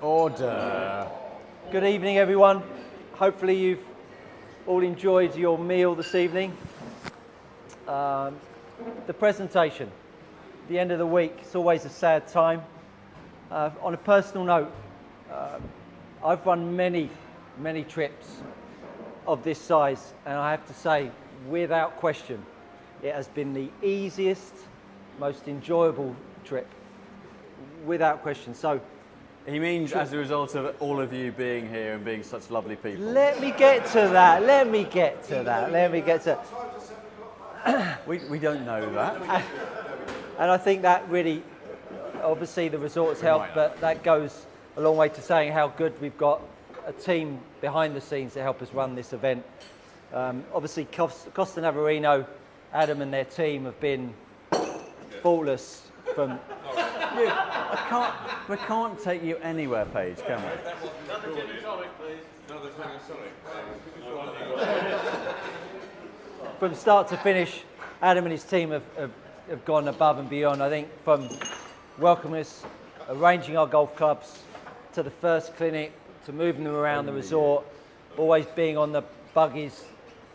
Order. Good evening, everyone. Hopefully you've all enjoyed your meal this evening. The presentation, the end of the week, it's always a sad time. On a personal note, I've run many trips of this size, and I have to say, without question, it has been the easiest, most enjoyable trip, without question. So, He means as a result of all of you being here and being such lovely people. let me get to that. We don't know that. And I think that really, obviously the resorts help, but that goes a long way to saying how good we've got a team behind the scenes to help us run this event. Obviously Costa Navarino, Adam and their team have been faultless from... We can't take you anywhere, Paige, can we? From start to finish, Adam and his team have gone above and beyond. I think from welcoming us, arranging our golf clubs, to the first clinic, to moving them around the resort, always being on the buggies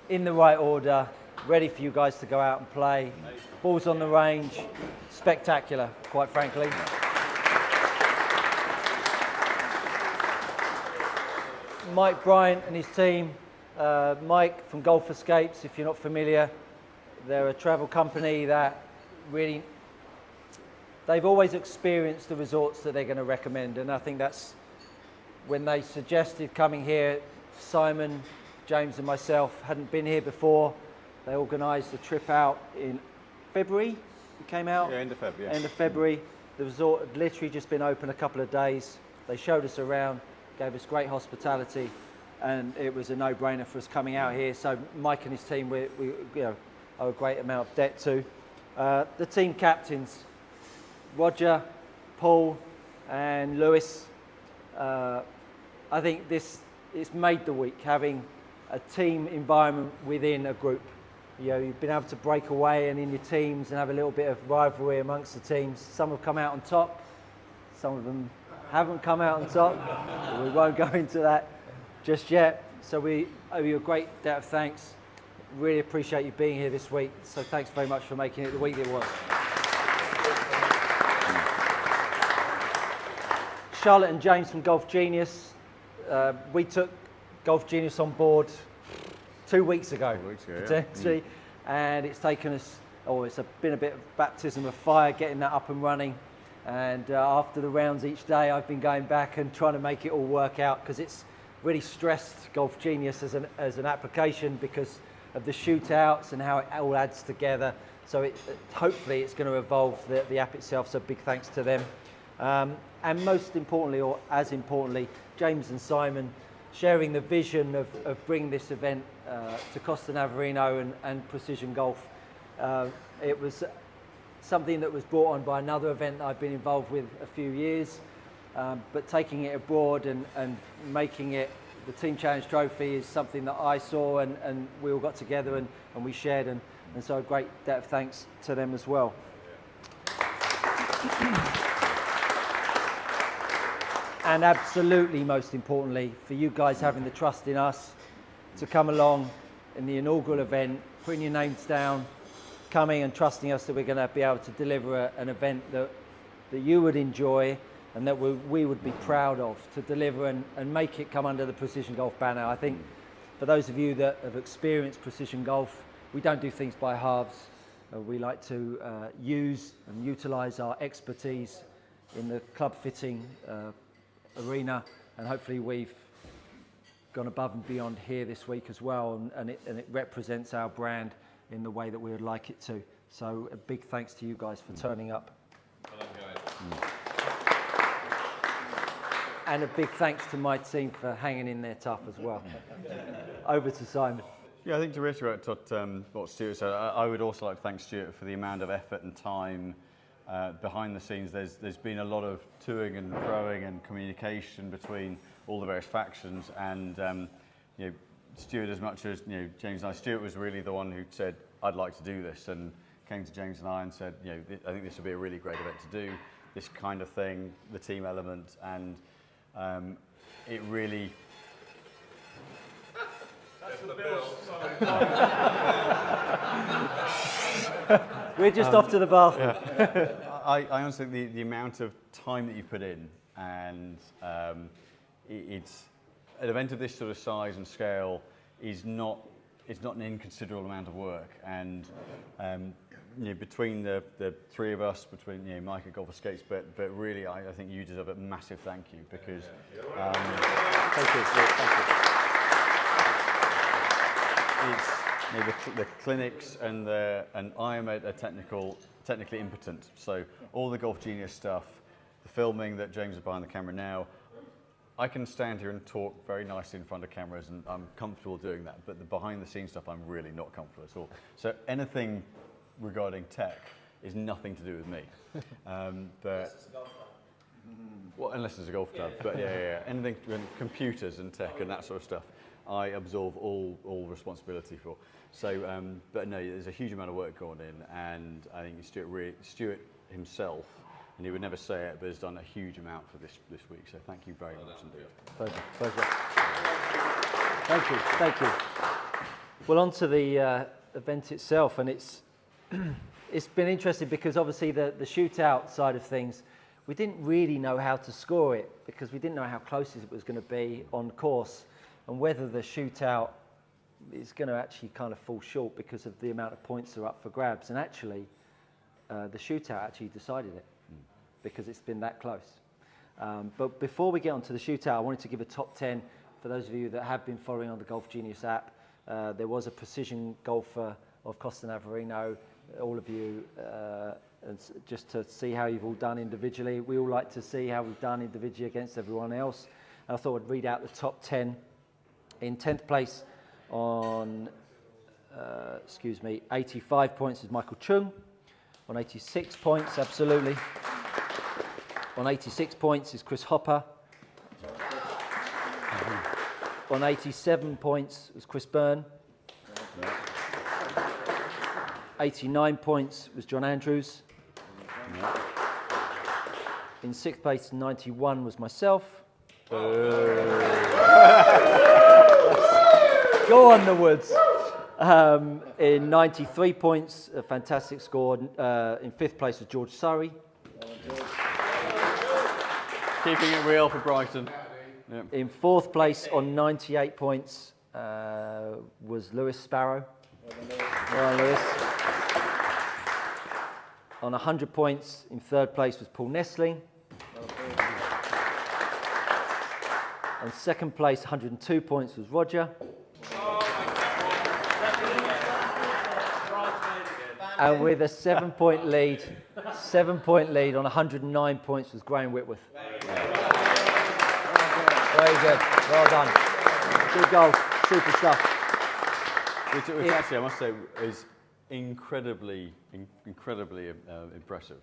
in the right order, ready for you guys to go out and play. Balls on the range, spectacular, quite frankly. Mike Bryant and his team, Mike from Golf Escapes, if you're not familiar, they're a travel company that really, they've always experienced the resorts that they're going to recommend, and I think that's when they suggested coming here. Simon, James and myself hadn't been here before. They organised a trip out in February. We came out? Yeah, end of February. End of February. The resort had literally just been open a couple of days. They showed us around, gave us great hospitality, and it was a no-brainer for us coming out here. So Mike and his team, we owe a great amount of debt to. The team captains, Roger, Paul and Lewis, I think it's made the week, having a team environment within a group. You know, you've been able to break away and in your teams and have a little bit of rivalry amongst the teams. Some have come out on top, some of them haven't come out on top. We won't go into that just yet. So we owe you a great debt of thanks. Really appreciate you being here this week. So thanks very much for making it the week it was. Charlotte and James from Golf Genius. We took Golf Genius on board 2 weeks ago, potentially, and it's taken us, it's been a bit of baptism of fire getting that up and running. And after the rounds each day, I've been going back and trying to make it all work out, because it's really stressed Golf Genius as an application because of the shootouts and how it all adds together. So hopefully it's going to evolve the app itself, so big thanks to them. And most importantly, or as importantly, James and Simon sharing the vision of bringing this event to Costa Navarino and Precision Golf. It was something that was brought on by another event that I've been involved with a few years, but taking it abroad and making it the Team Challenge Trophy is something that I saw, and we all got together and we shared, and so a great debt of thanks to them as well. And absolutely most importantly, for you guys having the trust in us to come along in the inaugural event, putting your names down, coming and trusting us that we're going to be able to deliver an event that you would enjoy and that we would be proud of to deliver and make it come under the Precision Golf banner. I think for those of you that have experienced Precision Golf, we don't do things by halves. We like to use and utilise our expertise in the club fitting arena, and hopefully we've gone above and beyond here this week as well, and it represents our brand in the way that we would like it to. So a big thanks to you guys for turning up. And a big thanks to my team for hanging in there tough as well. Over to Simon. Yeah, I think to reiterate what Stuart said, I would also like to thank Stuart for the amount of effort and time behind the scenes. There's been a lot of toing and froing and communication between all the various factions, and Stuart, as much as James and I, Stuart was really the one who said, I'd like to do this, and came to James and I and said, I think this would be a really great event to do, this kind of thing, the team element, and it really. We're just off to the bathroom. I honestly think the amount of time that you put in, and it's an event of this sort of size and scale is not an inconsiderable amount of work, and between the three of us, between Mike at Golf Escapes, but really I think you deserve a massive thank you because Thank you. it's the clinics and I am a technically impotent, so all the Golf Genius stuff, the filming that James is behind the camera now, I can stand here and talk very nicely in front of cameras and I'm comfortable doing that, but the behind the scenes stuff I'm really not comfortable at all. So anything regarding tech is nothing to do with me. Unless it's a golf club, but yeah. Anything, computers and tech and that sort of stuff, I absorb all responsibility for. So, but no, there's a huge amount of work gone in, and I think Stuart himself, and he would never say it, but has done a huge amount for this week. So thank you very much indeed. Pleasure. Thank you. Well, on to the event itself, and it's been interesting because obviously the shootout side of things, we didn't really know how to score it because we didn't know how close it was going to be on course and whether the shootout is going to actually kind of fall short because of the amount of points that are up for grabs. And actually, the shootout actually decided it because it's been that close. But before we get onto the shootout, I wanted to give a top 10 for those of you that have been following on the Golf Genius app. There was a precision golfer of Costa Navarino, all of you, and just to see how you've all done individually. We all like to see how we've done individually against everyone else. And I thought I'd read out the top 10. In 10th place on, 85 points is Michael Chung. On 86 points, absolutely. On 86 points is Chris Hopper. On 87 points was Chris Byrne. 89 points was John Andrews. In 6th place, 91 was myself. Go on, the Woods. In 93 points, a fantastic score. In 5th place was George Surrey. Keeping it real for Brighton. Yep. In 4th place on 98 points was Lewis Sparrow. Well done, Lewis. On 100 points, in 3rd place was Paul Nestling. On 2nd place, 102 points was Roger. And with a 7-point lead on 109 points was Graham Whitworth. Very good. Well done. Good goal. Super stuff. Which actually, I must say, is incredibly impressive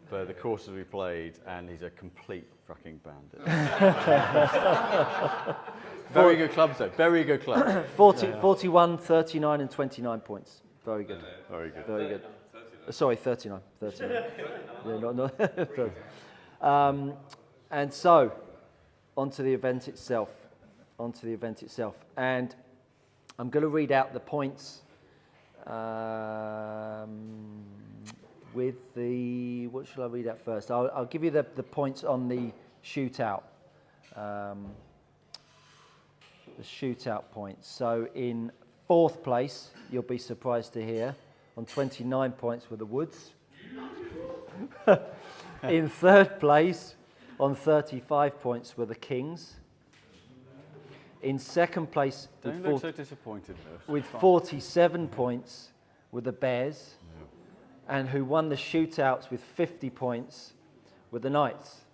for the courses we played, and he's a complete fucking bandit. Very good clubs, though. Very good club. 41, 39, and 29 points. Very good. Very good. Very good. Sorry, 39. 39. Yeah, not 30. And so, onto the event itself. And I'm going to read out the points with the... What shall I read out first? I'll give you the points on the shootout. The shootout points. So in 4th place, you'll be surprised to hear, on 29 points were the Woods. In 3rd place, on 35 points were the Kings. In 2nd place, Don't look so disappointed, with 47 points were the Bears. Yeah. And who won the shootouts with 50 points were the Knights.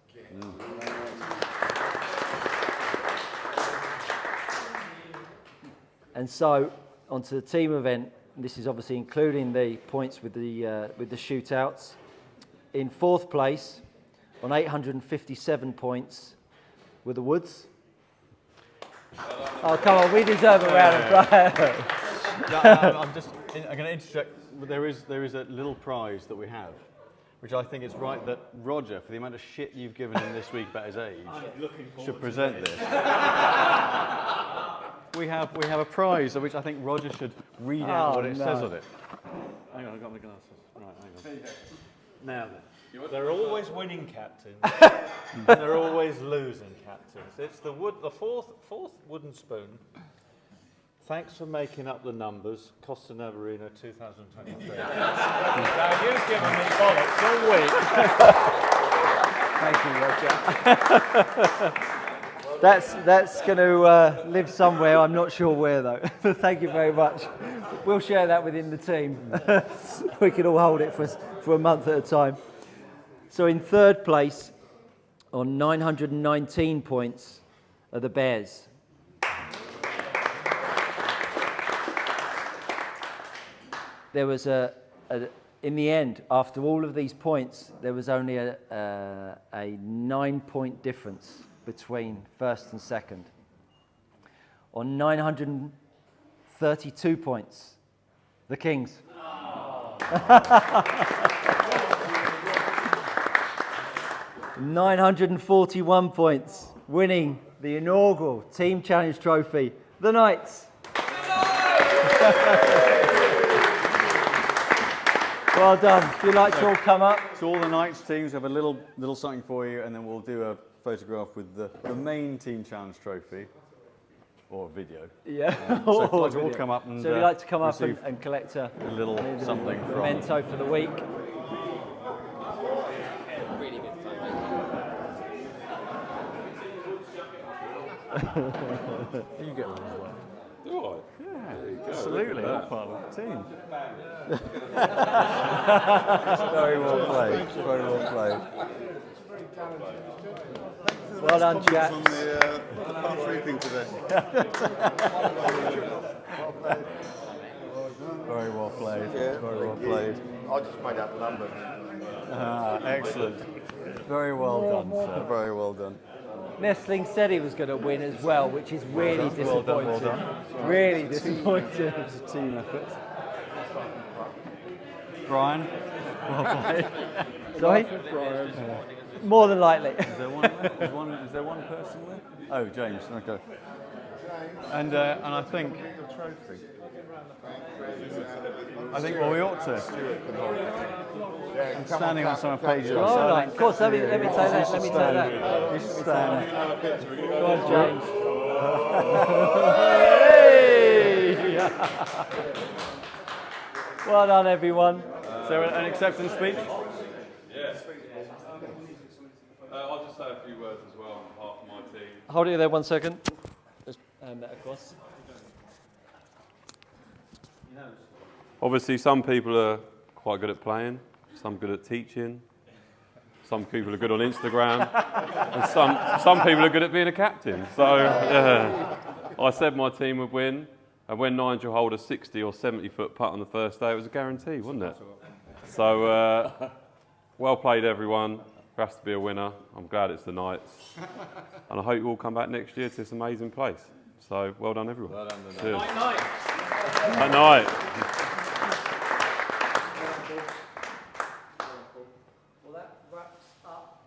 And so, onto the team event. This is obviously including the points with the shootouts. In 4th place, on 857 points, were the Woods. Oh, come on, we deserve a round of applause. I'm going to interject. There is a little prize that we have, which I think it's right that Roger, for the amount of shit you've given him this week about his age, should present this. We have a prize, of which I think Roger should read out what it says on it. Hang on, I've got my glasses. Right, hang on. Now then, there are always winning captains, and there are always losing captains. It's the fourth wooden spoon. Thanks for making up the numbers. Costa Navarino 2023. Now you've given me bollocks all week. Thank you, Roger. That's going to live somewhere. I'm not sure where though. But thank you very much. We'll share that within the team. We can all hold it for a month at a time. So in third place, on 919 points, are the Bears. There was in the end, after all of these points, there was only a 9-point difference between first and second. On 932 points, the Kings. 941 points, winning the inaugural Team Challenge Trophy, the Knights. Well done. If you'd like to all come up. So all the Knights teams have a little something for you, and then we'll do a photograph with the main Team Challenge trophy, or a video. Yeah. So if you'd like to all come up and so you'd like to come up receive and collect a little something from. memento for the week. Really good fun. You get one as well. Do I? Yeah, absolutely. All part of the team. Very well played. Very well played. Well done, Jack. On the par 3 thing today. Very well played. Yeah, Very well played. I just made up the numbers. Excellent. Very well done, sir. Very well done. Nestling said he was going to win as well, which is really disappointing. Well done. Really disappointing. It's a team effort. Brian, well played. Sorry? More than likely. Is there one left? Is there one person left? Oh, James. Okay. And I think well, we ought to. I'm standing on some pages. Oh, right. Of course, let me take that. Let me take that. You should stand. Go on, James. Hey! Well done, everyone. Is there an acceptance speech? Yes. I'll just say a few words as well on behalf of my team. Hold it there 1 second. Just hand that across. Obviously, some people are quite good at playing, some good at teaching, some people are good on Instagram, and some people are good at being a captain. So, I said my team would win, and when Nigel holed a 60 or 70 foot putt on the first day, it was a guarantee, wasn't it? So, well played, everyone. There has to be a winner. I'm glad it's the Knights. And I hope you all come back next year to this amazing place. So, well done, everyone. Well done, Cheers. Night. Well, that wraps up.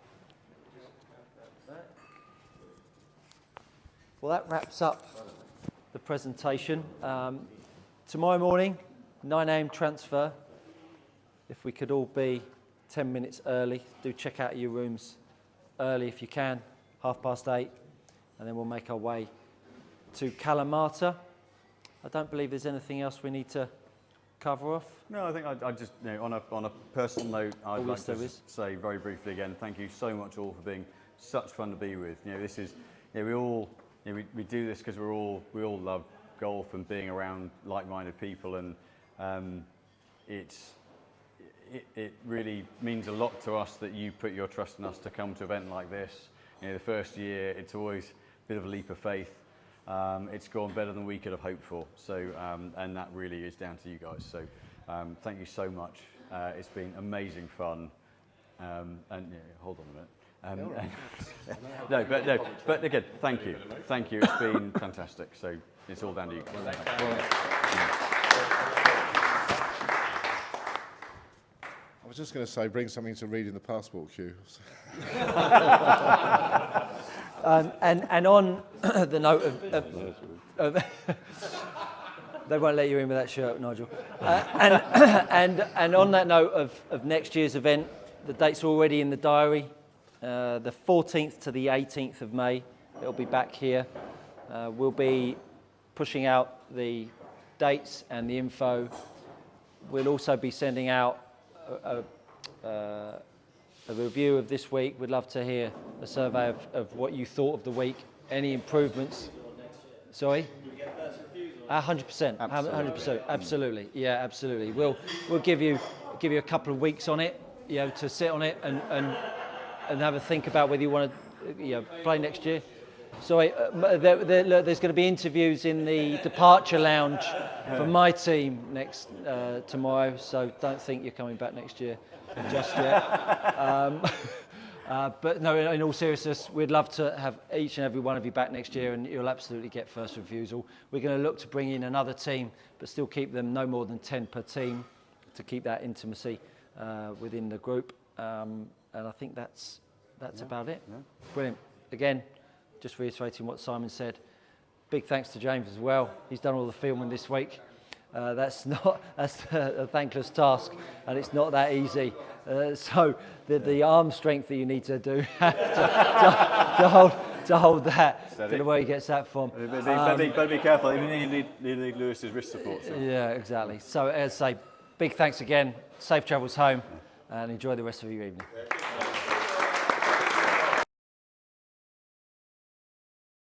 Well, that wraps up the presentation. Tomorrow morning, 9 a.m. transfer. If we could all be 10 minutes early, do check out your rooms early if you can, 8:30, and then we'll make our way to Kalamata. I don't believe there's anything else we need to cover off. No, I think I just, on a personal note, I'd like to is. say very briefly again, thank you so much all for being such fun to be with. This is, we all, we do this because we all love golf and being around like-minded people, and it really means a lot to us that you put your trust in us to come to an event like this. The first year, it's always a bit of a leap of faith. It's gone better than we could have hoped for. So, and that really is down to you guys. So, thank you so much. It's been amazing fun. And hold on a minute. But again, thank you. Thank you. It's been fantastic. So, it's all down to you guys. was just going to say, bring something to read in the passport queue. And on the note of they won't let you in with that shirt, Nigel. And on that note of next year's event, the date's already in the diary. The 14th to the 18th of May, it'll be back here. We'll be pushing out the dates and the info. We'll also be sending out a review of this week. We'd love to hear a survey of what you thought of the week, any improvements. Sorry? 100%. 100%. Absolutely. Yeah, absolutely. We'll give you a couple of weeks on it, to sit on it and have a think about whether you want to, play next year. Sorry, there's going to be interviews in the departure lounge for my team tomorrow. So don't think you're coming back next year just yet. But no, in all seriousness, we'd love to have each and every one of you back next year, and you'll absolutely get first refusal. We're going to look to bring in another team, but still keep them no more than 10 per team to keep that intimacy within the group. And I think that's about it. Yeah. Brilliant. Again, just reiterating what Simon said, big thanks to James as well. He's done all the filming this week. That's a thankless task, and it's not that easy. So the arm strength that you need to do to hold that. Don't know where he gets that from. Better be careful. You need Lewis's wrist support. So. Yeah, exactly. So as I say, big thanks again. Safe travels home, and enjoy the rest of your evening.